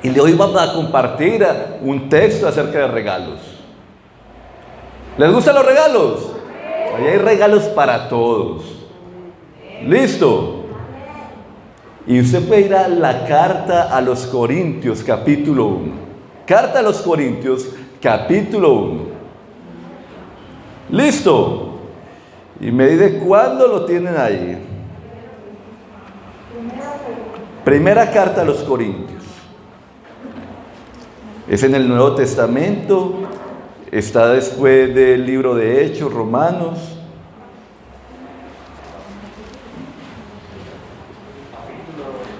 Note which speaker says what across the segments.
Speaker 1: Y hoy vamos a compartir un texto acerca de regalos. ¿Les gustan los regalos? Hoy hay regalos para todos. ¿Listo? Y usted puede ir a la carta a los Corintios, capítulo 1. Carta a los Corintios, capítulo 1. ¿Listo? Y me dice cuándo lo tienen ahí. Primera carta a los Corintios. Es en el Nuevo Testamento. Está después del libro de Hechos, Romanos.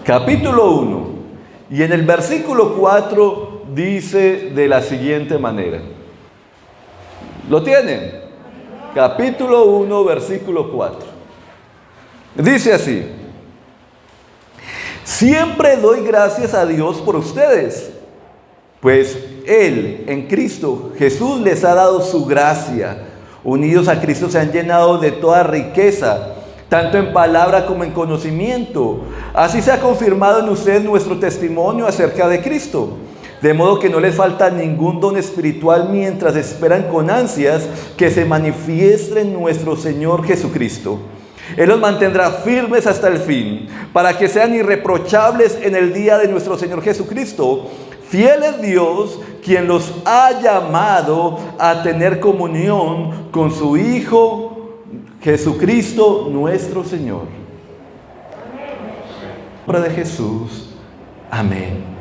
Speaker 1: Capítulo 1. Y en el versículo 4 dice de la siguiente manera. ¿Lo tienen? Capítulo 1, versículo 4. Dice así: siempre doy gracias a Dios por ustedes, pues Él, en Cristo Jesús, les ha dado su gracia. Unidos a Cristo se han llenado de toda riqueza, tanto en palabra como en conocimiento. Así se ha confirmado en ustedes nuestro testimonio acerca de Cristo. De modo que no les falta ningún don espiritual mientras esperan con ansias que se manifieste nuestro Señor Jesucristo. Él los mantendrá firmes hasta el fin, para que sean irreprochables en el día de nuestro Señor Jesucristo. Fiel es Dios, quien los ha llamado a tener comunión con su Hijo Jesucristo nuestro Señor. En nombre de Jesús, amén.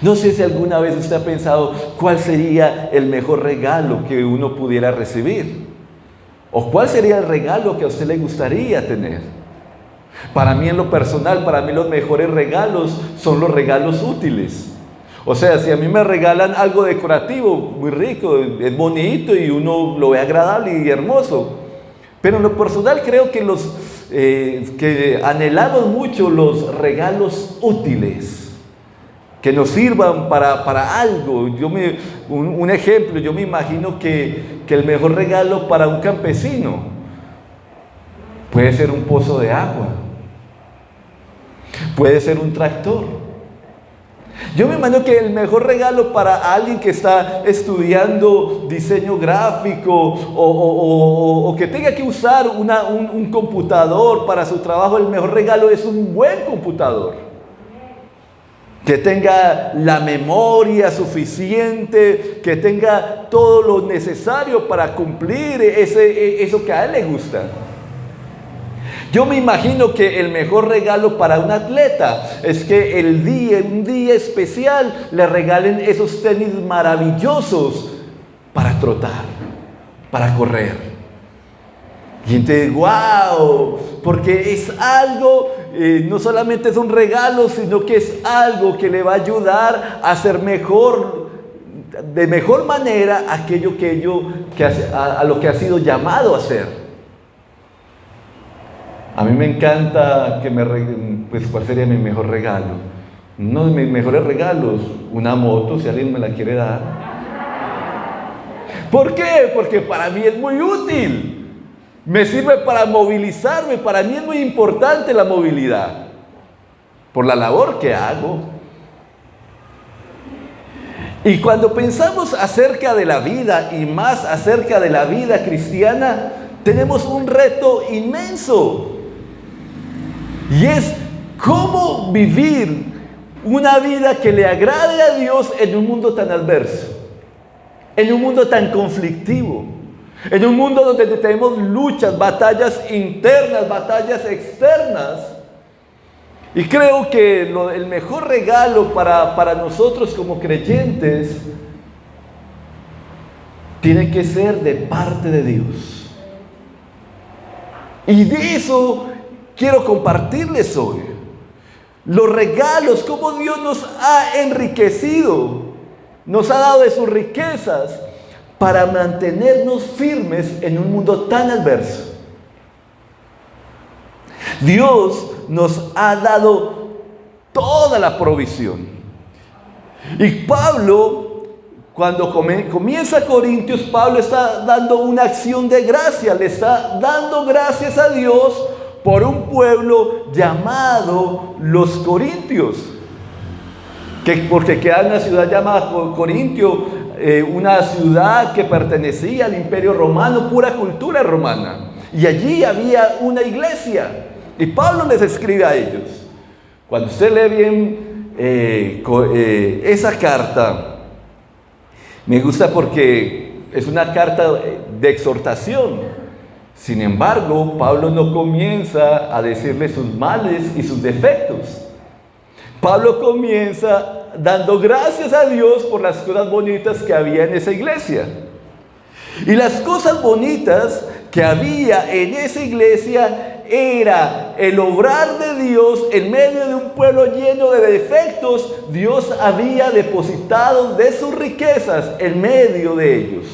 Speaker 1: No sé si alguna vez usted ha pensado cuál sería el mejor regalo que uno pudiera recibir, o cuál sería el regalo que a usted le gustaría tener. Para mí, en lo personal, para mí los mejores regalos son los regalos útiles. O sea, si a mí me regalan algo decorativo, muy rico, es bonito y uno lo ve agradable y hermoso. Pero en lo personal creo que que anhelamos mucho los regalos útiles, que nos sirvan para algo. Un ejemplo, yo me imagino que el mejor regalo para un campesino puede ser un pozo de agua, puede ser un tractor. Yo me imagino que el mejor regalo para alguien que está estudiando diseño gráfico o que tenga que usar un computador para su trabajo, el mejor regalo es un buen computador. Que tenga la memoria suficiente, que tenga todo lo necesario para cumplir eso que a él le gusta. Yo me imagino que el mejor regalo para un atleta es que un día especial, le regalen esos tenis maravillosos para trotar, para correr. Y entonces, wow, porque es algo, no solamente es un regalo, sino que es algo que le va a ayudar a hacer de mejor manera aquello a lo que ha sido llamado a hacer. A mí me encanta pues ¿cuál sería mi mejor regalo? Uno de mis mejores regalos, una moto, si alguien me la quiere dar. ¿Por qué? Porque para mí es muy útil. Me sirve para movilizarme. Para mí es muy importante la movilidad, por la labor que hago. Y cuando pensamos acerca de la vida, y más acerca de la vida cristiana, tenemos un reto inmenso. Y es cómo vivir una vida que le agrade a Dios en un mundo tan adverso, en un mundo tan conflictivo, en un mundo donde tenemos luchas, batallas internas, batallas externas. Y creo que el mejor regalo para nosotros como creyentes tiene que ser de parte de Dios. Y de eso quiero compartirles hoy. Los regalos, cómo Dios nos ha enriquecido, nos ha dado de sus riquezas para mantenernos firmes en un mundo tan adverso. Dios nos ha dado toda la provisión. Y Pablo, cuando comienza Corintios, Pablo está dando una acción de gracia, le está dando gracias a Dios por un pueblo llamado los Corintios. porque queda una ciudad llamada Corintio, una ciudad que pertenecía al Imperio Romano, pura cultura romana. Y allí había una iglesia. Y Pablo les escribe a ellos. Cuando usted lee bien esa carta, me gusta porque es una carta de exhortación. Sin embargo, Pablo no comienza a decirle sus males y sus defectos. Pablo comienza dando gracias a Dios por las cosas bonitas que había en esa iglesia. Y las cosas bonitas que había en esa iglesia era el obrar de Dios en medio de un pueblo lleno de defectos. Dios había depositado de sus riquezas en medio de ellos.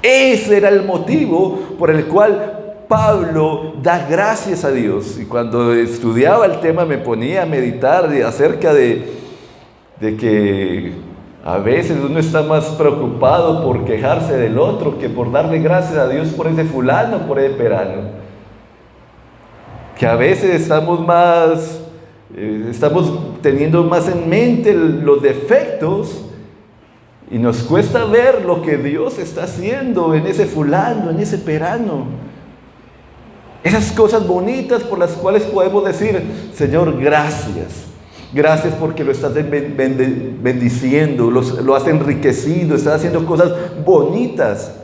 Speaker 1: Ese era el motivo por el cual Pablo da gracias a Dios. Y cuando estudiaba el tema me ponía a meditar acerca de que a veces uno está más preocupado por quejarse del otro que por darle gracias a Dios por ese fulano, por ese perano. Que a veces estamos teniendo más en mente los defectos y nos cuesta ver lo que Dios está haciendo en ese fulano, en ese perano. Esas cosas bonitas por las cuales podemos decir, Señor, gracias. Gracias porque lo estás bendiciendo, lo has enriquecido, estás haciendo cosas bonitas.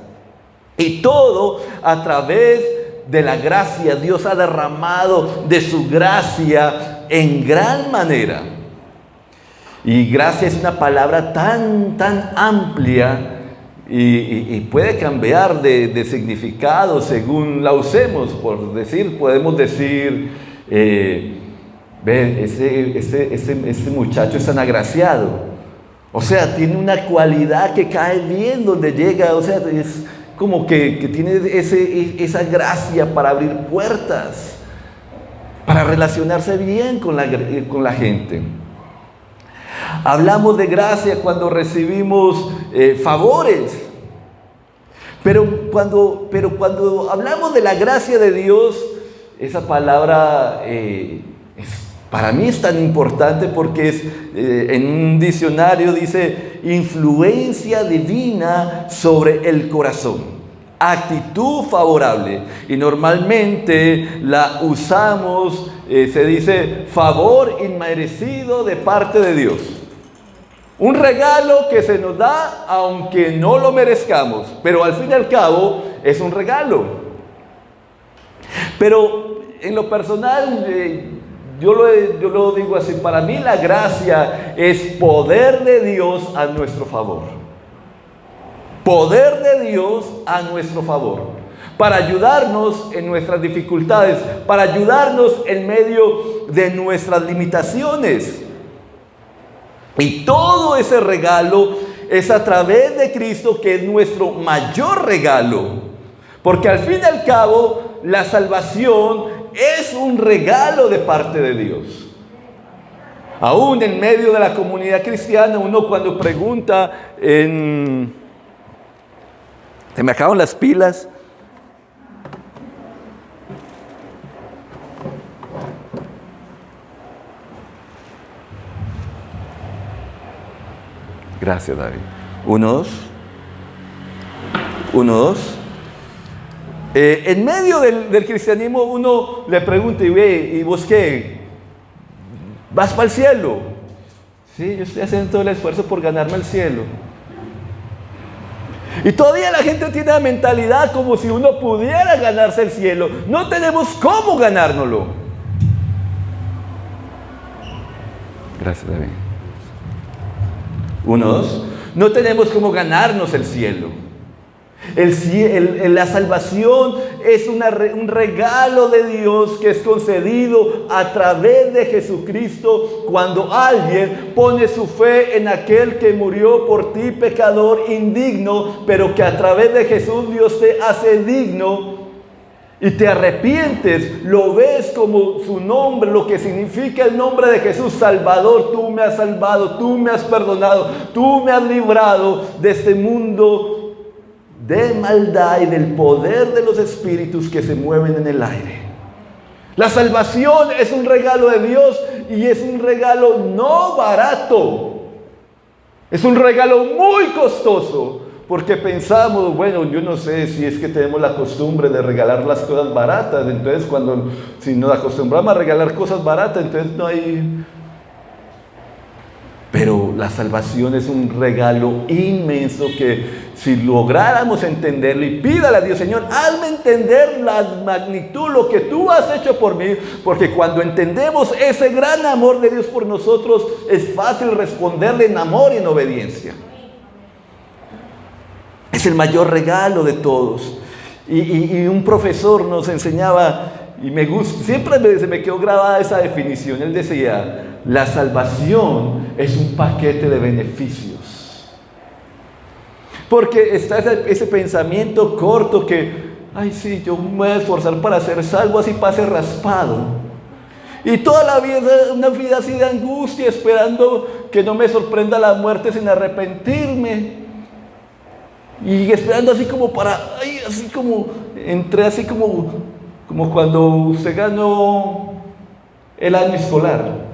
Speaker 1: Y todo a través de la gracia. Dios ha derramado de su gracia en gran manera. Y gracia es una palabra tan amplia y puede cambiar de significado según la usemos. Podemos decir... Ven, ese muchacho es tan agraciado. O sea, tiene una cualidad que cae bien donde llega. O sea, es como que tiene esa gracia para abrir puertas, para relacionarse bien con la gente. Hablamos de gracia cuando recibimos favores. Pero cuando hablamos de la gracia de Dios, esa palabra... para mí es tan importante porque en un diccionario dice influencia divina sobre el corazón, actitud favorable, y normalmente la usamos, se dice favor inmerecido de parte de Dios, un regalo que se nos da aunque no lo merezcamos, pero al fin y al cabo es un regalo. Pero en lo personal, yo lo digo así, para mí la gracia es poder de Dios a nuestro favor. Poder de Dios a nuestro favor. Para ayudarnos en nuestras dificultades, para ayudarnos en medio de nuestras limitaciones. Y todo ese regalo es a través de Cristo, que es nuestro mayor regalo. Porque al fin y al cabo, la salvación es un regalo de parte de Dios. Aún en medio de la comunidad cristiana, uno cuando pregunta se me acaban las pilas. Gracias, David. Unos. En medio del cristianismo uno le pregunta, ¿y vos qué? ¿Vas para el cielo? Sí, yo estoy haciendo todo el esfuerzo por ganarme el cielo. Y todavía la gente tiene la mentalidad como si uno pudiera ganarse el cielo. No tenemos cómo ganárnoslo. Gracias, David. No tenemos cómo ganarnos el cielo. La salvación es un regalo de Dios que es concedido a través de Jesucristo cuando alguien pone su fe en aquel que murió por ti, pecador indigno, pero que a través de Jesús Dios te hace digno y te arrepientes, lo ves como su nombre, lo que significa el nombre de Jesús, Salvador. Tú me has salvado, tú me has perdonado, tú me has librado de este mundo de maldad y del poder de los espíritus que se mueven en el aire. La salvación es un regalo de Dios y es un regalo no barato. Es un regalo muy costoso porque pensamos, bueno, yo no sé si es que tenemos la costumbre de regalar las cosas baratas. Entonces, si nos acostumbramos a regalar cosas baratas, entonces no hay... Pero la salvación es un regalo inmenso que si lográramos entenderlo, y pídale a Dios, Señor, hazme entender la magnitud, lo que tú has hecho por mí, porque cuando entendemos ese gran amor de Dios por nosotros, es fácil responderle en amor y en obediencia. Es el mayor regalo de todos. Y un profesor nos enseñaba, y me gusta, siempre se me quedó grabada esa definición. Él decía, la salvación es un paquete de beneficios. Porque está ese pensamiento corto que, ay sí, yo me voy a esforzar para ser salvo, así pase raspado. Y toda la vida, una vida así de angustia, esperando que no me sorprenda la muerte sin arrepentirme. Y esperando así como para, ay, así como, entré así como cuando usted ganó el año escolar.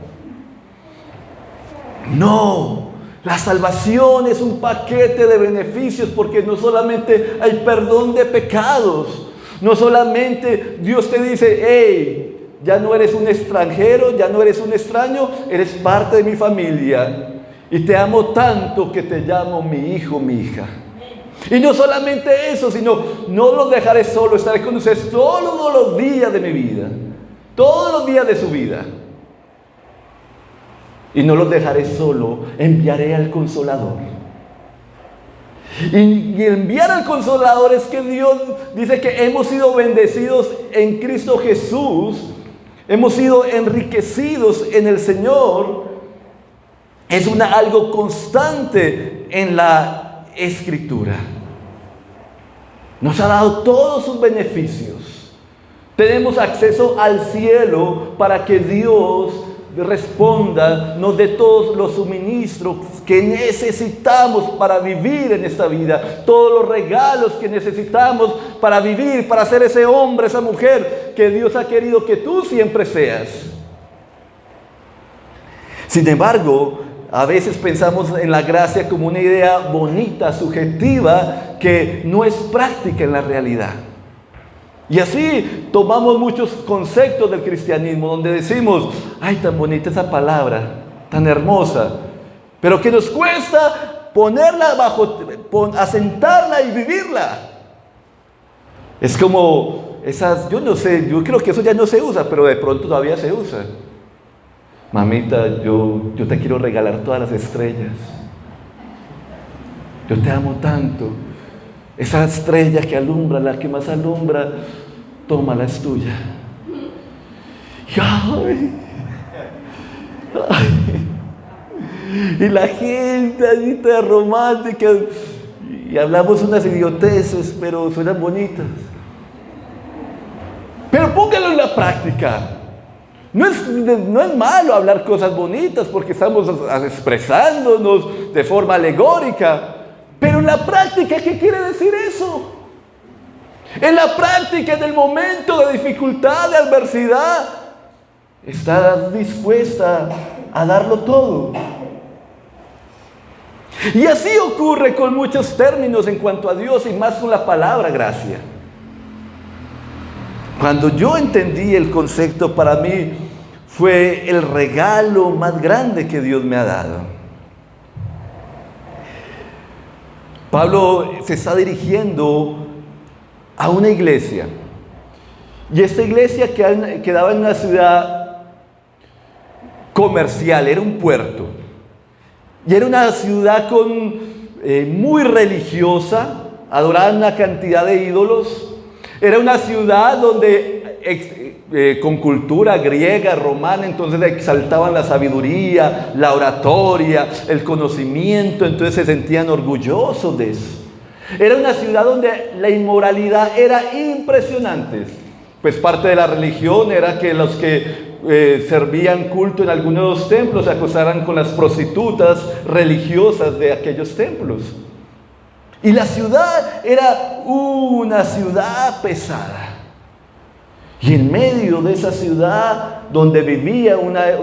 Speaker 1: No, la salvación es un paquete de beneficios porque no solamente hay perdón de pecados, no solamente Dios te dice, hey, ya no eres un extranjero, ya no eres un extraño, eres parte de mi familia y te amo tanto que te llamo mi hijo, mi hija. Y no solamente eso, sino no los dejaré solo, estaré con ustedes todos los días de mi vida, todos los días de su vida. Y no los dejaré solo, enviaré al Consolador. Y enviar al Consolador es que Dios dice que hemos sido bendecidos en Cristo Jesús, hemos sido enriquecidos en el Señor. Es algo constante en la Escritura. Nos ha dado todos sus beneficios. Tenemos acceso al cielo para que Dios responda, nos dé todos los suministros que necesitamos para vivir en esta vida, todos los regalos que necesitamos para vivir, para ser ese hombre, esa mujer que Dios ha querido que tú siempre seas. Sin embargo, a veces pensamos en la gracia como una idea bonita, subjetiva, que no es práctica en la realidad. Y así tomamos muchos conceptos del cristianismo donde decimos, ay, tan bonita esa palabra, tan hermosa, pero que nos cuesta ponerla asentarla y vivirla. Es como esas, yo no sé, yo creo que eso ya no se usa, pero de pronto todavía se usa. Mamita, yo te quiero regalar todas las estrellas. Yo te amo tanto. Esa estrella que alumbra, la que más alumbra, tómala, es tuya. Y la gente allí tan romántica, y hablamos unas idioteces, pero suenan bonitas. Pero póngalo en la práctica. No es malo hablar cosas bonitas porque estamos expresándonos de forma alegórica. Pero en la práctica, ¿qué quiere decir eso? En la práctica, en el momento de dificultad, de adversidad, ¿estás dispuesta a darlo todo? Y así ocurre con muchos términos en cuanto a Dios y más con la palabra gracia. Cuando yo entendí el concepto, para mí fue el regalo más grande que Dios me ha dado. Pablo se está dirigiendo a una iglesia. Y esta iglesia quedaba en una ciudad comercial, era un puerto. Y era una ciudad muy religiosa, adoraban una cantidad de ídolos. Era una ciudad donde con cultura griega, romana, entonces exaltaban la sabiduría, la oratoria, el conocimiento, entonces se sentían orgullosos de eso. Era una ciudad donde la inmoralidad era impresionante. Pues parte de la religión era que los que servían culto en algunos de los templos se acostaran con las prostitutas religiosas de aquellos templos. Y la ciudad era una ciudad pesada. Y en medio de esa ciudad donde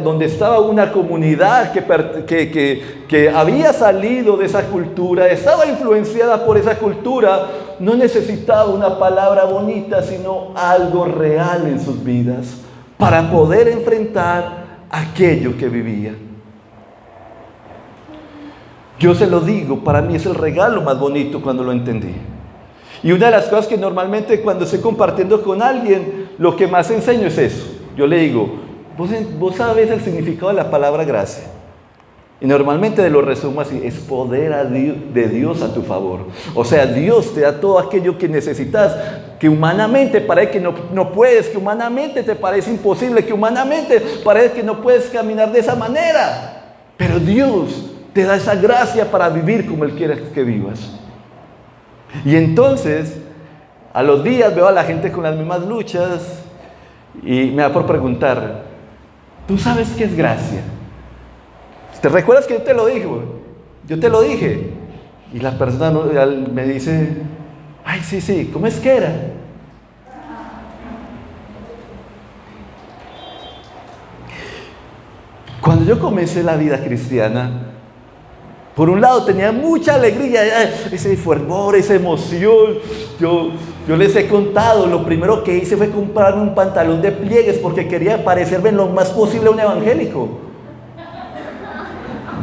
Speaker 1: donde estaba una comunidad que había salido de esa cultura, estaba influenciada por esa cultura, no necesitaba una palabra bonita, sino algo real en sus vidas para poder enfrentar aquello que vivía. Yo se lo digo, para mí es el regalo más bonito cuando lo entendí. Y una de las cosas que normalmente cuando estoy compartiendo con alguien, lo que más enseño es eso. Yo le digo, vos sabés el significado de la palabra gracia. Y normalmente lo resumo así, es poder de Dios a tu favor. O sea, Dios te da todo aquello que necesitas, que humanamente parece que no puedes, que humanamente te parece imposible, que humanamente parece que no puedes caminar de esa manera. Pero Dios te da esa gracia para vivir como Él quiere que vivas. Y entonces, a los días veo a la gente con las mismas luchas y me da por preguntar, ¿tú sabes qué es gracia? ¿Te recuerdas que yo te lo dije? Yo te lo dije. Y la persona me dice, ay, sí, ¿cómo es que era? Cuando yo comencé la vida cristiana, por un lado tenía mucha alegría, ese fervor, esa emoción. Yo les he contado, lo primero que hice fue comprarme un pantalón de pliegues porque quería parecerme lo más posible a un evangélico.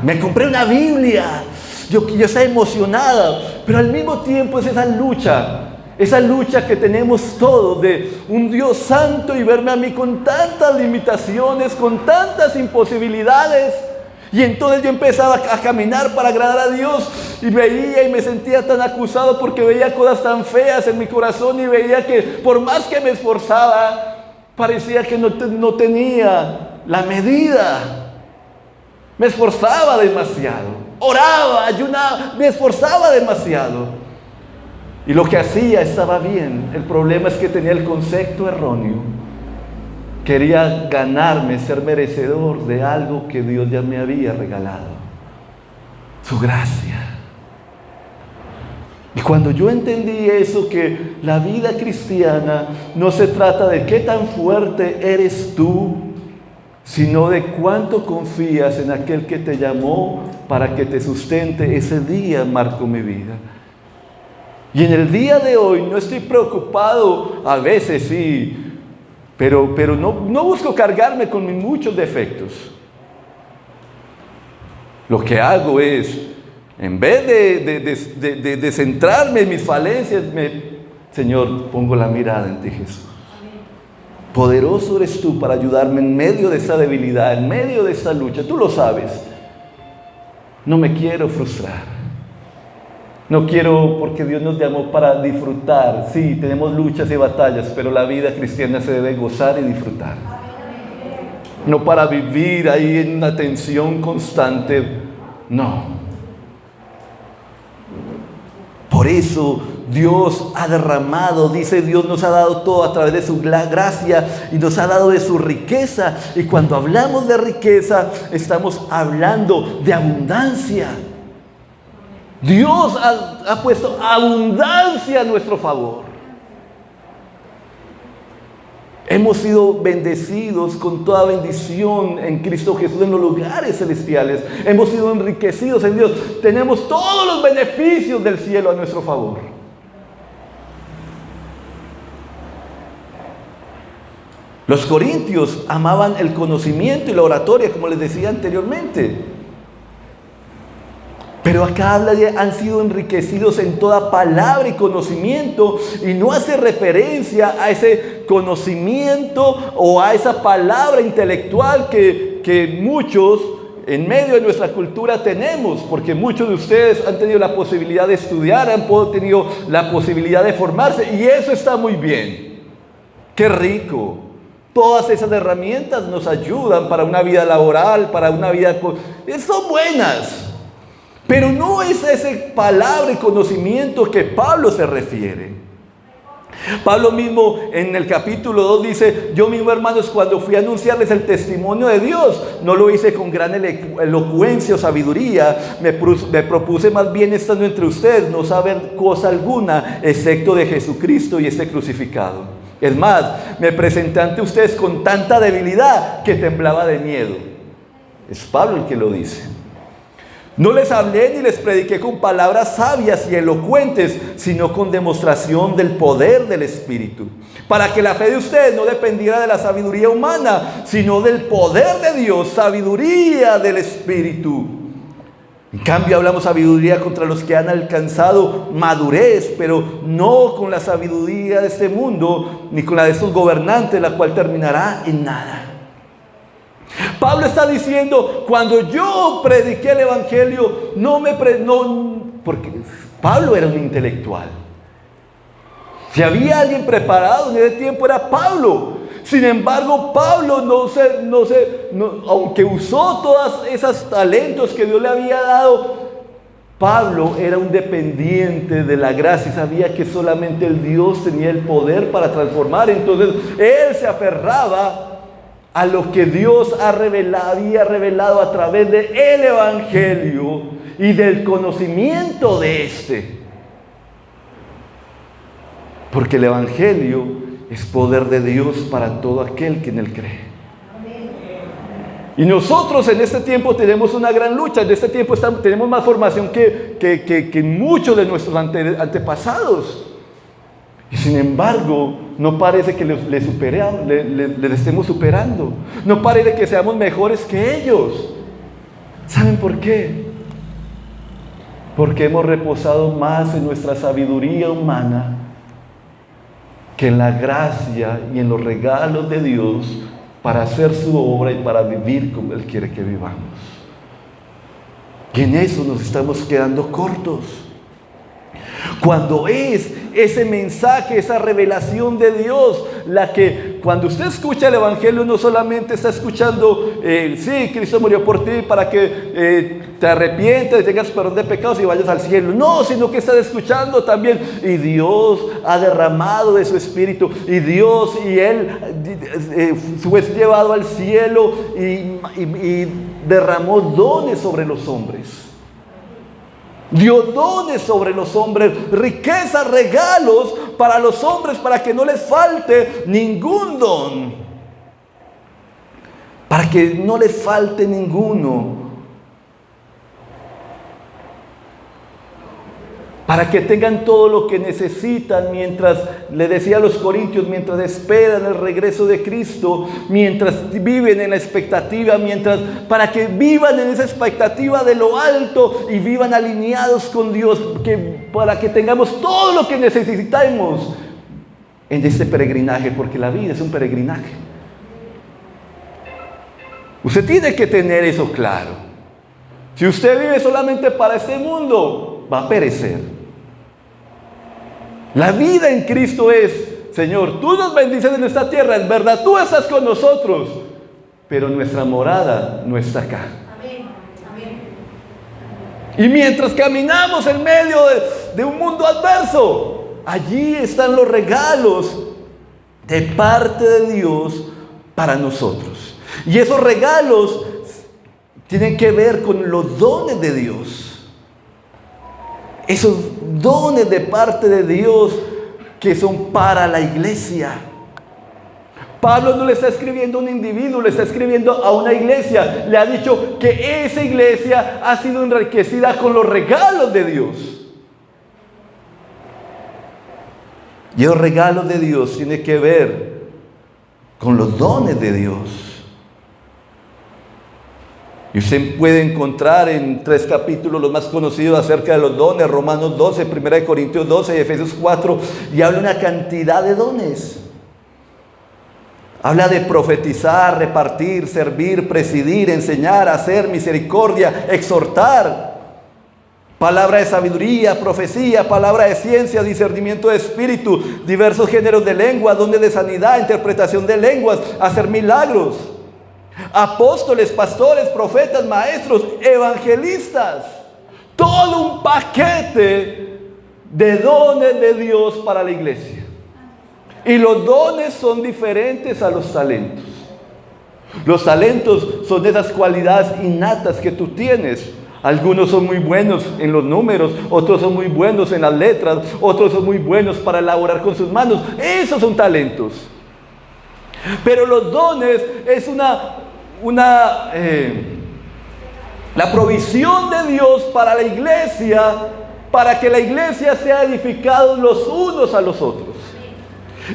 Speaker 1: Me compré una Biblia, yo estaba emocionada, pero al mismo tiempo es esa lucha que tenemos todos de un Dios santo y verme a mí con tantas limitaciones, con tantas imposibilidades. Y entonces yo empezaba a caminar para agradar a Dios y veía y me sentía tan acusado porque veía cosas tan feas en mi corazón y veía que por más que me esforzaba, parecía que no tenía la medida. Me esforzaba demasiado, oraba, ayunaba, me esforzaba demasiado. Y lo que hacía estaba bien, el problema es que tenía el concepto erróneo. Quería ganarme, ser merecedor de algo que Dios ya me había regalado. Su gracia. Y cuando yo entendí eso, que la vida cristiana no se trata de qué tan fuerte eres tú, sino de cuánto confías en aquel que te llamó para que te sustente, ese día marcó mi vida. Y en el día de hoy no estoy preocupado, a veces sí, pero no busco cargarme con mis muchos defectos. Lo que hago es, en vez de centrarme en mis falencias, Señor, pongo la mirada en ti, Jesús. Poderoso eres tú para ayudarme en medio de esa debilidad, en medio de esa lucha. Tú lo sabes. No me quiero frustrar. No quiero, porque Dios nos llamó para disfrutar. Sí, tenemos luchas y batallas, pero la vida cristiana se debe gozar y disfrutar. No para vivir ahí en una tensión constante. No. Por eso Dios ha derramado, dice Dios nos ha dado todo a través de su gracia y nos ha dado de su riqueza. Y cuando hablamos de riqueza, estamos hablando de abundancia. Dios ha puesto abundancia a nuestro favor. Hemos sido bendecidos con toda bendición en Cristo Jesús en los lugares celestiales. Hemos sido enriquecidos en Dios. Tenemos todos los beneficios del cielo a nuestro favor. Los corintios amaban el conocimiento y la oratoria, como les decía anteriormente. Pero acá habla de han sido enriquecidos en toda palabra y conocimiento, y no hace referencia a ese conocimiento o a esa palabra intelectual que muchos en medio de nuestra cultura tenemos, porque muchos de ustedes han tenido la posibilidad de estudiar, han tenido la posibilidad de formarse, y eso está muy bien. ¡Qué rico! Todas esas herramientas nos ayudan para una vida laboral, para una vida... Son buenas. Pero no es esa palabra y conocimiento que Pablo se refiere. Pablo mismo en el capítulo 2 dice: yo mismo, hermanos, cuando fui a anunciarles el testimonio de Dios, no lo hice con gran elocuencia o sabiduría. Me propuse más bien, estando entre ustedes, no saber cosa alguna excepto de Jesucristo y este crucificado. Es más, me presenté ante ustedes con tanta debilidad que temblaba de miedo. Es Pablo el que lo dice. No les hablé ni les prediqué con palabras sabias y elocuentes, sino con demostración del poder del Espíritu, para que la fe de ustedes no dependiera de la sabiduría humana, sino del poder de Dios, sabiduría del Espíritu. En cambio, hablamos sabiduría contra los que han alcanzado madurez, pero no con la sabiduría de este mundo, ni con la de estos gobernantes, la cual terminará en nada. Pablo está diciendo, cuando yo prediqué el Evangelio, porque Pablo era un intelectual. Si había alguien preparado en ese tiempo era Pablo. Sin embargo, Pablo aunque usó todos esos talentos que Dios le había dado, Pablo era un dependiente de la gracia y sabía que solamente el Dios tenía el poder para transformar. Entonces, él se aferraba a lo que Dios había revelado a través del Evangelio y del conocimiento de este. Porque el Evangelio es poder de Dios para todo aquel que en él cree. Y nosotros en este tiempo tenemos una gran lucha. En este tiempo tenemos más formación que muchos de nuestros antepasados. Y sin embargo, no parece que les estemos superando. No parece que seamos mejores que ellos. ¿Saben por qué? Porque hemos reposado más en nuestra sabiduría humana que en la gracia y en los regalos de Dios para hacer su obra y para vivir como Él quiere que vivamos. Y en eso nos estamos quedando cortos. Cuando es ese mensaje, esa revelación de Dios, la que cuando usted escucha el Evangelio no solamente está escuchando, sí, Cristo murió por ti para que te arrepientas y tengas perdón de pecados y vayas al cielo. No, sino que está escuchando también, y Dios ha derramado de su Espíritu, y Dios y Él fue llevado al cielo y derramó dones sobre los hombres. Dio dones sobre los hombres, riquezas, regalos para los hombres, para que no les falte ningún don, para que no les falte ninguno, para que tengan todo lo que necesitan mientras, le decía a los corintios, mientras esperan el regreso de Cristo, mientras viven en la expectativa, para que vivan en esa expectativa de lo alto y vivan alineados con Dios, para que tengamos todo lo que necesitamos en este peregrinaje, porque la vida es un peregrinaje. Usted tiene que tener eso claro. Si usted vive solamente para este mundo, va a perecer. La vida en Cristo es, Señor, tú nos bendices en esta tierra, es verdad, tú estás con nosotros, pero nuestra morada no está acá. Amén. Amén. Y mientras caminamos en medio de un mundo adverso, allí están los regalos de parte de Dios para nosotros. Y esos regalos tienen que ver con los dones de Dios. Esos dones de parte de Dios que son para la iglesia. Pablo no le está escribiendo a un individuo, le está escribiendo a una iglesia. Le ha dicho que esa iglesia ha sido enriquecida con los regalos de Dios. Y los regalos de Dios tienen que ver con los dones de Dios. Y usted puede encontrar en 3 capítulos los más conocidos acerca de los dones: Romanos 12, 1 Corintios 12 y Efesios 4, y habla una cantidad de dones. Habla de profetizar, repartir, servir, presidir, enseñar, hacer, misericordia, exhortar. Palabra de sabiduría, profecía, palabra de ciencia, discernimiento de espíritu, diversos géneros de lengua, dones de sanidad, interpretación de lenguas, hacer milagros. Apóstoles, pastores, profetas, maestros, evangelistas. Todo un paquete de dones de Dios para la iglesia. Y los dones son diferentes a los talentos. Los talentos son esas cualidades innatas que tú tienes. Algunos son muy buenos en los números, otros son muy buenos en las letras, otros son muy buenos para elaborar con sus manos. Esos son talentos. Pero los dones es la provisión de Dios para la iglesia, para que la iglesia sea edificada los unos a los otros.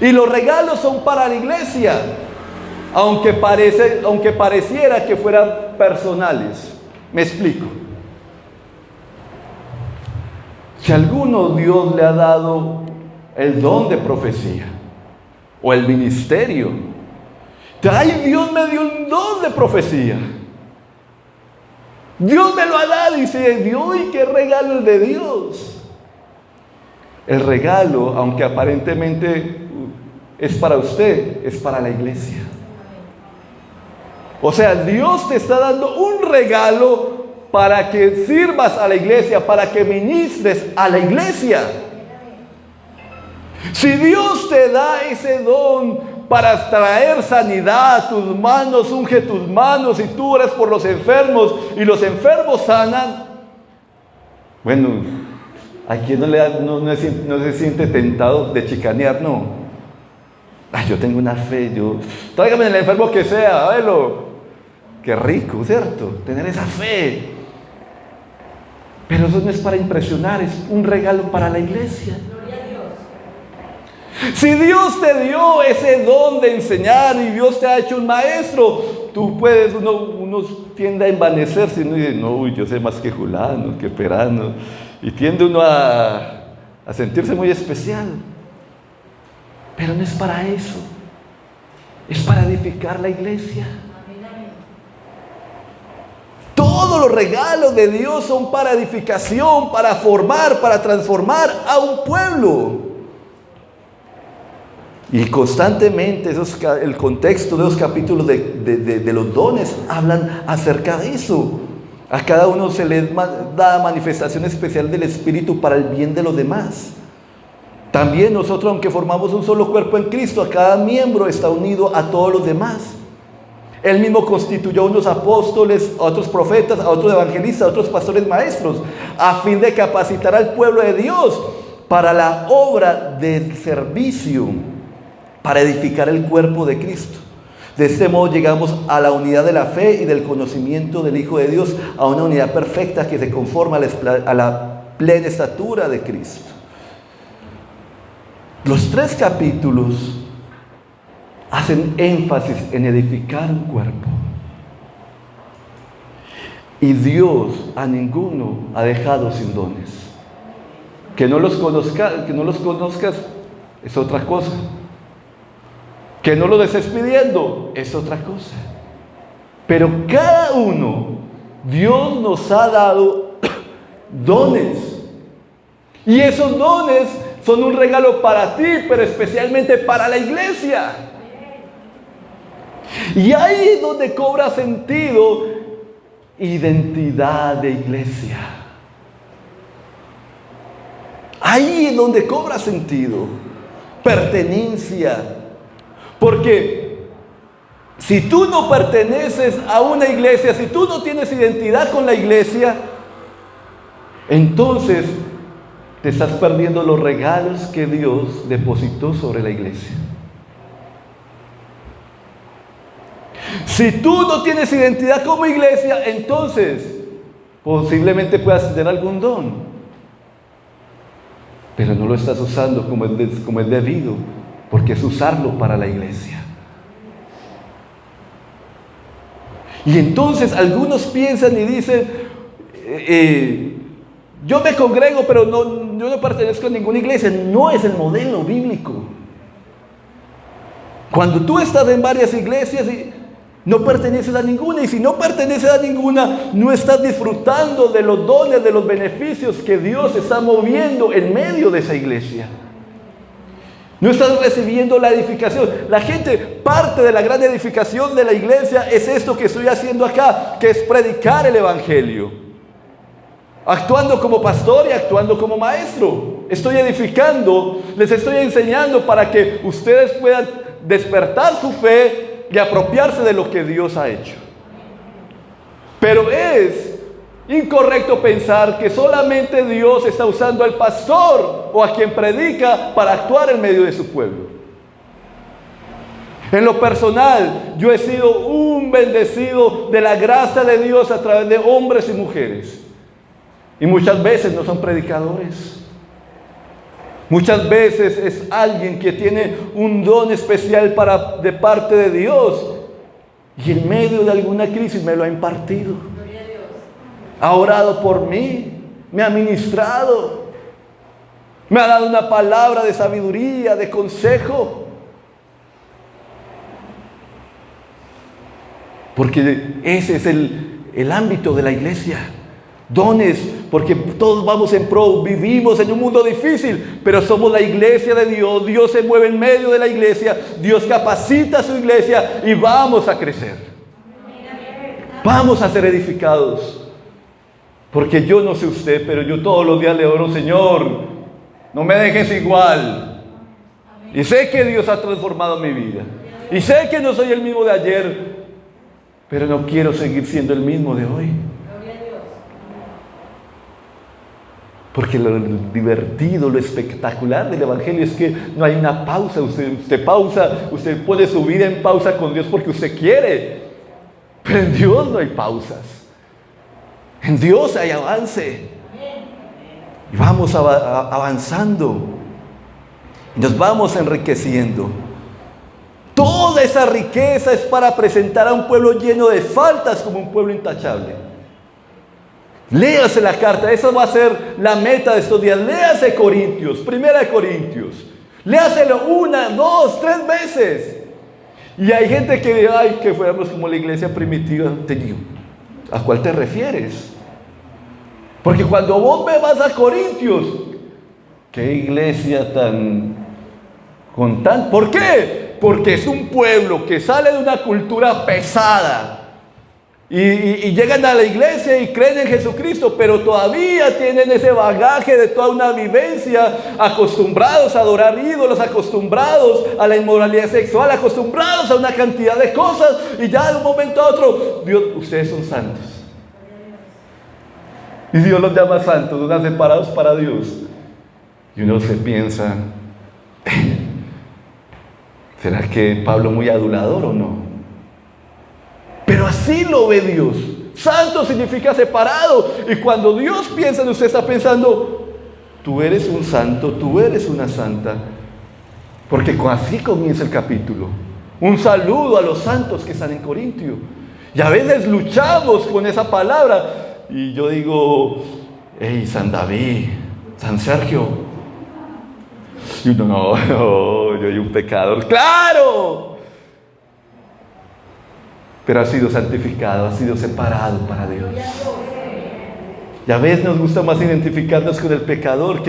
Speaker 1: Y los regalos son para la iglesia, aunque pareciera que fueran personales. Me explico. Si a alguno Dios le ha dado el don de profecía o el ministerio, ¡ay, Dios me dio un don de profecía! Dios me lo ha dado y se dio, ¡y qué regalo el de Dios! El regalo, aunque aparentemente es para usted, es para la iglesia. O sea, Dios te está dando un regalo para que sirvas a la iglesia, para que ministres a la iglesia. Si Dios te da ese don para traer sanidad a tus manos, unge tus manos y tú oras por los enfermos y los enfermos sanan. Bueno, ¿a quién no se siente tentado de chicanear? No. Ay, yo tengo una fe, tráigame el enfermo que sea, hágalo. Qué rico, ¿cierto? Tener esa fe. Pero eso no es para impresionar, es un regalo para la iglesia. Si Dios te dio ese don de enseñar y Dios te ha hecho un maestro, tú puedes, uno tiende a envanecerse, uno dice, no, yo sé más que Julano, que Perano, y tiende uno a sentirse muy especial. Pero no es para eso, es para edificar la iglesia. Todos los regalos de Dios son para edificación, para formar, para transformar a un pueblo. Y constantemente el contexto de los capítulos de los dones hablan acerca de eso. A cada uno se le da manifestación especial del Espíritu para el bien de los demás. También nosotros, aunque formamos un solo cuerpo en Cristo, a cada miembro está unido a todos los demás. Él mismo constituyó a unos apóstoles, a otros profetas, a otros evangelistas, a otros pastores maestros, a fin de capacitar al pueblo de Dios para la obra del servicio, para edificar el cuerpo de Cristo. De este modo llegamos a la unidad de la fe y del conocimiento del Hijo de Dios, a una unidad perfecta que se conforma a la plena estatura de Cristo. Los 3 capítulos hacen énfasis en edificar un cuerpo. Y Dios a ninguno ha dejado sin dones. Que no los conozcas es otra cosa. Que no lo estés pidiendo es otra cosa. Pero cada uno, Dios nos ha dado dones. Y esos dones son un regalo para ti, pero especialmente para la iglesia. Y ahí es donde cobra sentido identidad de iglesia. Ahí es donde cobra sentido pertenencia. Porque si tú no perteneces a una iglesia, si tú no tienes identidad con la iglesia, entonces te estás perdiendo los regalos que Dios depositó sobre la iglesia. Si tú no tienes identidad como iglesia, entonces posiblemente puedas tener algún don, pero no lo estás usando como es debido, porque es usarlo para la iglesia. Y entonces algunos piensan y dicen, yo me congrego, pero yo no pertenezco a ninguna iglesia. No es el modelo bíblico. Cuando tú estás en varias iglesias y no perteneces a ninguna, y si no perteneces a ninguna, no estás disfrutando de los dones, de los beneficios que Dios está moviendo en medio de esa iglesia. No estás recibiendo la edificación. La gente, parte de la gran edificación de la iglesia es esto que estoy haciendo acá, que es predicar el evangelio. Actuando como pastor y actuando como maestro. Estoy edificando, les estoy enseñando para que ustedes puedan despertar su fe y apropiarse de lo que Dios ha hecho. Pero es incorrecto pensar que solamente Dios está usando al pastor o a quien predica para actuar en medio de su pueblo. En lo personal, yo he sido un bendecido de la gracia de Dios a través de hombres y mujeres. Y muchas veces no son predicadores. Muchas veces es alguien que tiene un don especial de parte de Dios. Y en medio de alguna crisis me lo ha impartido. Ha orado por mí, me ha ministrado, me ha dado una palabra de sabiduría, de consejo. Porque ese es el ámbito de la iglesia. Dones, porque todos vamos en pro, vivimos en un mundo difícil, pero somos la iglesia de Dios. Dios se mueve en medio de la iglesia, Dios capacita a su iglesia y vamos a crecer. Vamos a ser edificados. Porque yo no sé usted, pero yo todos los días le oro, Señor, no me dejes igual. Y sé que Dios ha transformado mi vida. Y sé que no soy el mismo de ayer, pero no quiero seguir siendo el mismo de hoy. Porque lo divertido, lo espectacular del Evangelio es que no hay una pausa. Usted pausa, usted pone su vida en pausa con Dios porque usted quiere. Pero en Dios no hay pausas. En Dios hay avance. Y vamos avanzando. Nos vamos enriqueciendo. Toda esa riqueza es para presentar a un pueblo lleno de faltas como un pueblo intachable. Léase la carta, esa va a ser la meta de estos días. Léase Corintios, Primera de Corintios. Léaselo 1, 2, 3 veces. Y hay gente que dice, ay, que fuéramos como la iglesia primitiva. Te digo, ¿a cuál te refieres? Porque cuando vos vas a Corintios, qué iglesia ¿por qué? Porque es un pueblo que sale de una cultura pesada. Y llegan a la iglesia y creen en Jesucristo, pero todavía tienen ese bagaje de toda una vivencia, acostumbrados a adorar ídolos, acostumbrados a la inmoralidad sexual, acostumbrados a una cantidad de cosas, y ya de un momento a otro, Dios, ustedes son santos. Y Dios los llama santos, los separados para Dios. Y uno se piensa, ¿será que Pablo muy adulador o no? Pero así lo ve Dios. Santo significa separado. Y cuando Dios piensa en usted, está pensando, tú eres un santo, tú eres una santa. Porque así comienza el capítulo. Un saludo a los santos que están en Corintio. Y a veces luchamos con esa palabra. Y yo digo, hey, San David, San Sergio. Y uno, no, yo soy un pecador. ¡Claro! Pero ha sido santificado, ha sido separado para Dios. Y a veces nos gusta más identificarnos con el pecador,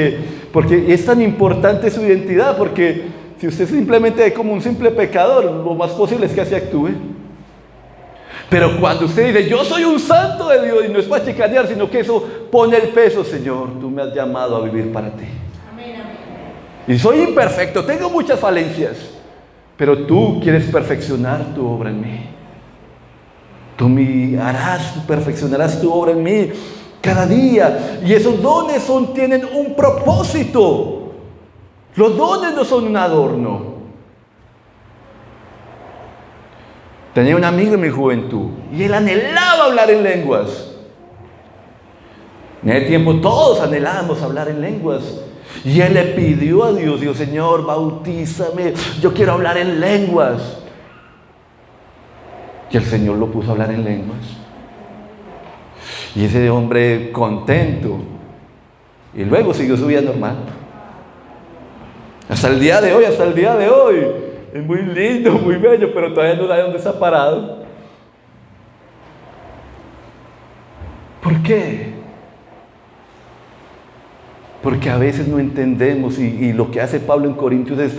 Speaker 1: porque es tan importante su identidad, porque si usted simplemente es como un simple pecador, lo más posible es que así actúe. Pero cuando usted dice, yo soy un santo de Dios, y no es para chicanear, sino que eso pone el peso, Señor, tú me has llamado a vivir para ti. Y soy imperfecto, tengo muchas falencias, pero tú quieres perfeccionar tu obra en mí. Tú perfeccionarás tu obra en mí cada día. Y esos dones tienen un propósito. Los dones no son un adorno. Tenía un amigo en mi juventud y él anhelaba hablar en lenguas. En ese tiempo todos anhelábamos hablar en lenguas. Y él le pidió a Dios, dijo, Señor, bautízame, yo quiero hablar en lenguas. Y el Señor lo puso a hablar en lenguas. Y ese hombre contento. Y luego siguió su vida normal. Hasta el día de hoy, Es muy lindo, muy bello, pero todavía no sabe dónde está parado. ¿Por qué? Porque a veces no entendemos y lo que hace Pablo en Corintios es,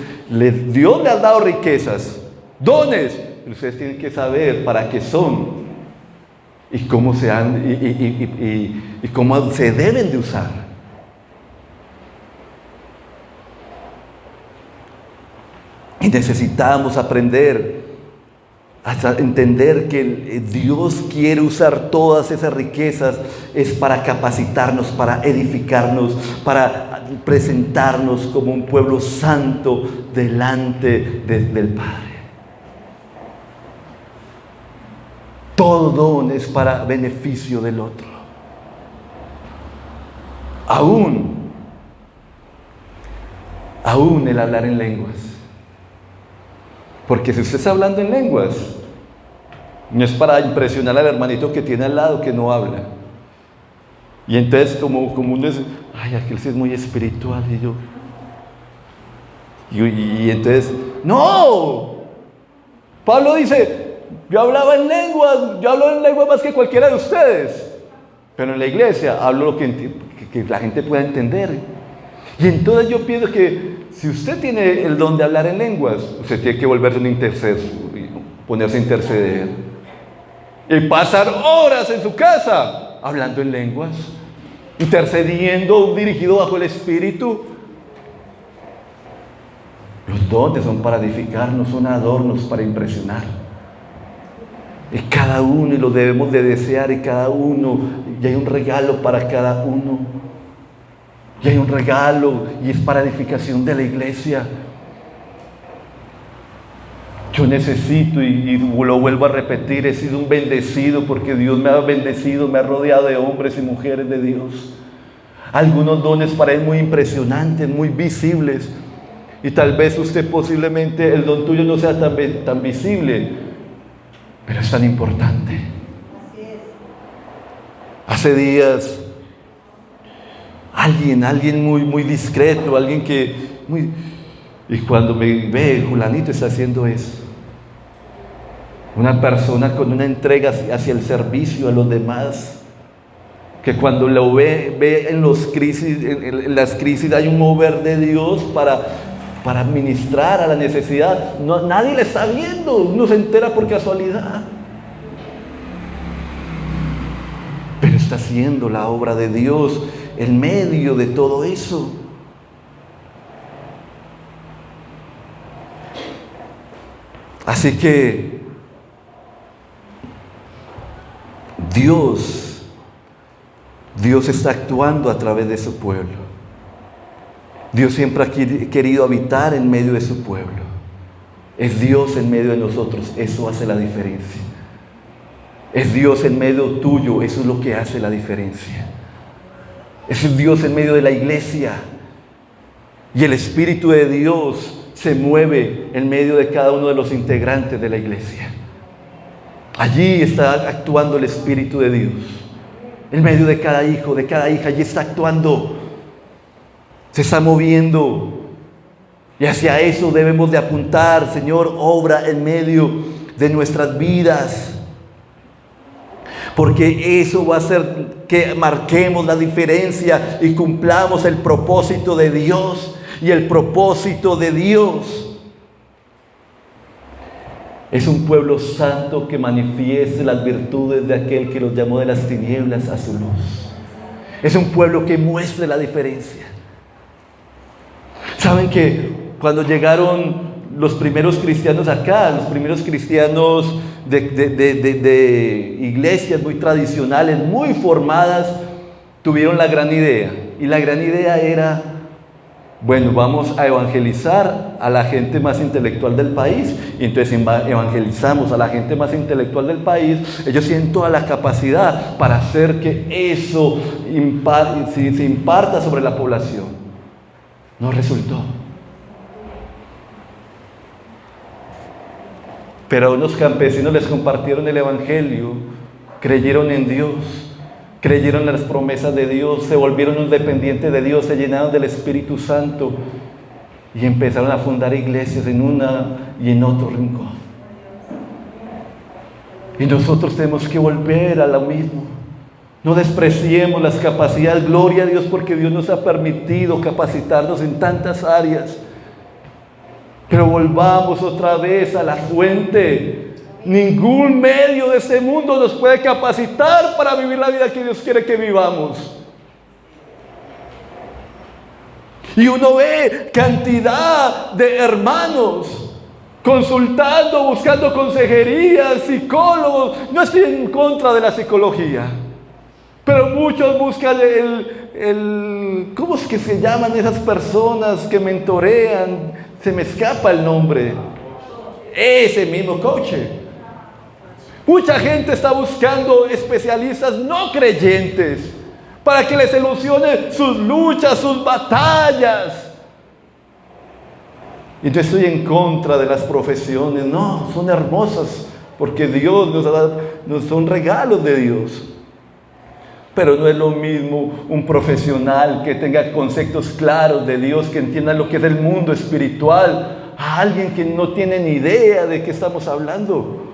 Speaker 1: Dios le ha dado riquezas, dones, pero ustedes tienen que saber para qué son y cómo y cómo se deben de usar. Y necesitamos aprender hasta entender que Dios quiere usar todas esas riquezas es para capacitarnos, para edificarnos, para presentarnos como un pueblo santo delante del Padre. Todo don es para beneficio del otro. Aún el hablar en lenguas. Porque si usted está hablando en lenguas, no es para impresionar al hermanito que tiene al lado que no habla. Y entonces como uno es, ay, aquel sí es muy espiritual, y entonces, ¡no! Pablo dice, yo hablo en lenguas más que cualquiera de ustedes. Pero en la iglesia hablo lo que la gente pueda entender. Y entonces yo pienso que si usted tiene el don de hablar en lenguas, usted tiene que volverse un intercesor, ponerse a interceder y pasar horas en su casa hablando en lenguas, intercediendo, dirigido bajo el Espíritu. Los dones son para edificar, no son adornos para impresionar. Y cada uno, y lo debemos de desear, y cada uno, y hay un regalo para cada uno. Y hay un regalo, y es para edificación de la iglesia. Yo necesito, y lo vuelvo a repetir, he sido un bendecido porque Dios me ha bendecido, me ha rodeado de hombres y mujeres de Dios. Algunos dones para Él muy impresionantes, muy visibles. Y tal vez usted posiblemente, el don tuyo no sea tan visible, pero es tan importante. Así es. Hace días, alguien muy discreto, alguien que y cuando me ve, Julanito está haciendo eso. Una persona con una entrega hacia el servicio a los demás, que cuando lo ve en las crisis hay un mover de Dios para ministrar a la necesidad. Nadie le está viendo, uno se entera por casualidad. Pero está haciendo la obra de Dios en medio de todo eso. Así que Dios está actuando a través de su pueblo. Dios siempre ha querido habitar en medio de su pueblo. Es Dios en medio de nosotros, eso hace la diferencia. Es Dios en medio tuyo, eso es lo que hace la diferencia. Es Dios en medio de la iglesia. Y el Espíritu de Dios se mueve en medio de cada uno de los integrantes de la iglesia. Allí está actuando el Espíritu de Dios. En medio de cada hijo, de cada hija, allí está actuando. Se está moviendo. Y hacia eso debemos de apuntar. Señor, obra en medio de nuestras vidas. Porque eso va a hacer que marquemos la diferencia y cumplamos el propósito de Dios. Y el propósito de Dios es un pueblo santo que manifieste las virtudes de aquel que los llamó de las tinieblas a su luz. Es un pueblo que muestre la diferencia. ¿Saben que cuando llegaron los primeros cristianos acá, los primeros cristianos de iglesias muy tradicionales, muy formadas, tuvieron la gran idea? Y la gran idea era: bueno, vamos a evangelizar a la gente más intelectual del país. Y entonces evangelizamos a la gente más intelectual del país. Ellos tienen toda la capacidad para hacer que eso se imparta sobre la población. No resultó. Pero a unos campesinos les compartieron el evangelio, creyeron en Dios, creyeron en las promesas de Dios, se volvieron un dependiente de Dios, se llenaron del Espíritu Santo y empezaron a fundar iglesias en una y en otro rincón. Y nosotros tenemos que volver a lo mismo. No despreciemos las capacidades. Gloria a Dios porque Dios nos ha permitido capacitarnos en tantas áreas. Pero volvamos otra vez a la fuente. Ningún medio de este mundo nos puede capacitar para vivir la vida que Dios quiere que vivamos. Y uno ve cantidad de hermanos consultando, buscando consejería, psicólogos. No estoy en contra de la psicología, pero muchos buscan ¿cómo es que se llaman esas personas que mentorean? Se me escapa el nombre. Ese mismo coach. Mucha gente está buscando especialistas no creyentes para que les solucione sus luchas, sus batallas. Y no estoy en contra de las profesiones, no, son hermosas, porque Dios nos ha dado, son regalos de Dios. Pero no es lo mismo un profesional que tenga conceptos claros de Dios, que entienda lo que es el mundo espiritual, a alguien que no tiene ni idea de qué estamos hablando.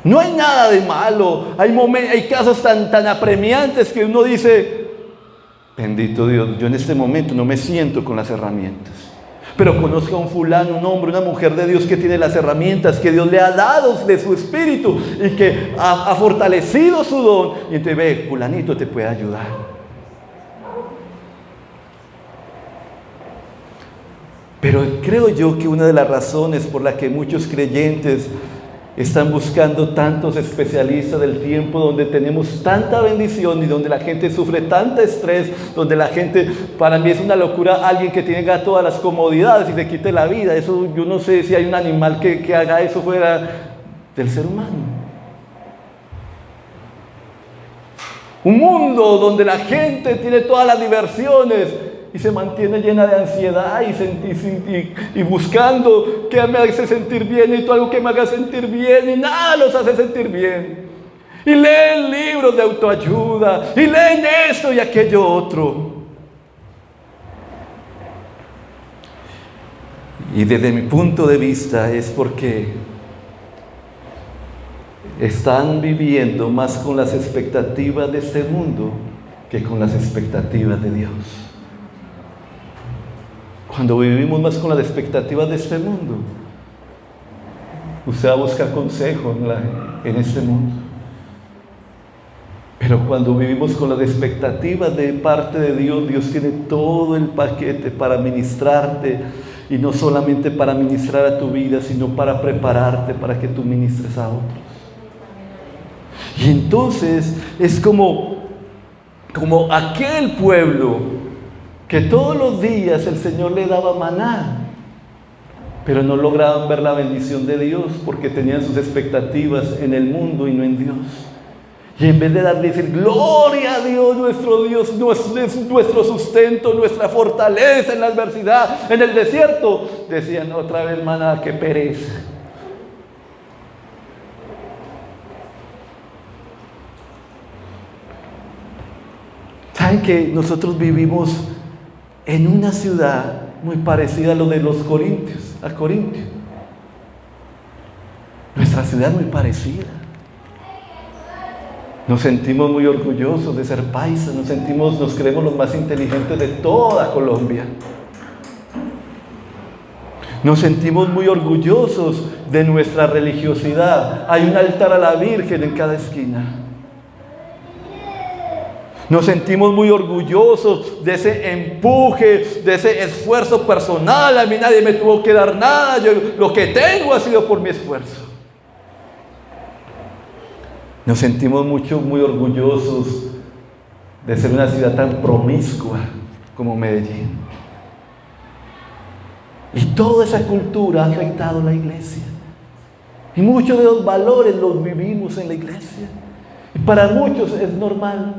Speaker 1: No hay nada de malo, hay casos tan apremiantes que uno dice, bendito Dios, yo en este momento no me siento con las herramientas, pero conozco a un fulano, un hombre, una mujer de Dios que tiene las herramientas que Dios le ha dado de su espíritu y que ha fortalecido su don, y entonces ve, fulanito te puede ayudar. Pero creo yo que una de las razones por la que muchos creyentes están buscando tantos especialistas del tiempo, donde tenemos tanta bendición y donde la gente sufre tanto estrés, donde la gente, para mí es una locura alguien que tenga todas las comodidades y se quite la vida. Eso, yo no sé si hay un animal que haga eso fuera del ser humano. Un mundo donde la gente tiene todas las diversiones y se mantiene llena de ansiedad y buscando qué me hace sentir bien, y todo algo que me haga sentir bien, y nada los hace sentir bien. Y leen libros de autoayuda, y leen esto y aquello otro. Y desde mi punto de vista es porque están viviendo más con las expectativas de este mundo que con las expectativas de Dios. Cuando vivimos más con las expectativas de este mundo, usted va a buscar consejo en este mundo. Pero cuando vivimos con las expectativas de parte de Dios, Dios tiene todo el paquete para ministrarte, y no solamente para ministrar a tu vida, sino para prepararte para que tú ministres a otros. Y entonces es como aquel pueblo que todos los días el Señor le daba maná, pero no lograban ver la bendición de Dios porque tenían sus expectativas en el mundo y no en Dios. Y en vez de decir, gloria a Dios, nuestro Dios, nuestro sustento, nuestra fortaleza en la adversidad, en el desierto, decían otra vez, maná, qué pereza. ¿Saben que nosotros vivimos en una ciudad muy parecida a lo de los Corintios, a Corintio? Nuestra ciudad es muy parecida. Nos sentimos muy orgullosos de ser paisas, nos creemos los más inteligentes de toda Colombia. Nos sentimos muy orgullosos de nuestra religiosidad. Hay un altar a la Virgen en cada esquina. Nos sentimos muy orgullosos de ese empuje, de ese esfuerzo personal. A mí nadie me tuvo que dar nada. Lo que tengo ha sido por mi esfuerzo. Nos sentimos muy orgullosos de ser una ciudad tan promiscua como Medellín. Y toda esa cultura ha afectado a la iglesia. Y muchos de los valores los vivimos en la iglesia. Y para muchos es normal.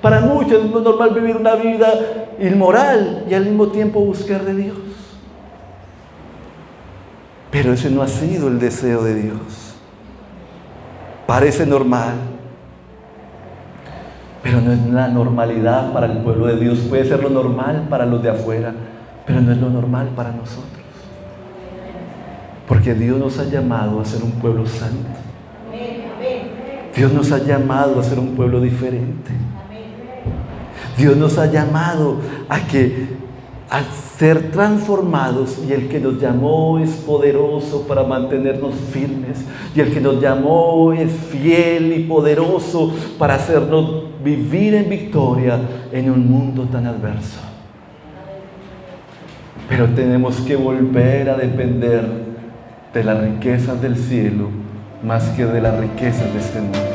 Speaker 1: Para muchos es normal vivir una vida inmoral y al mismo tiempo buscar de Dios. Pero ese no ha sido el deseo de Dios. Parece normal, pero no es la normalidad para el pueblo de Dios. Puede ser lo normal para los de afuera, pero no es lo normal para nosotros. Porque Dios nos ha llamado a ser un pueblo santo. Dios nos ha llamado a ser un pueblo diferente. Dios nos ha llamado a ser transformados, y el que nos llamó es poderoso para mantenernos firmes, y el que nos llamó es fiel y poderoso para hacernos vivir en victoria en un mundo tan adverso. Pero tenemos que volver a depender de las riquezas del cielo más que de las riquezas de este mundo.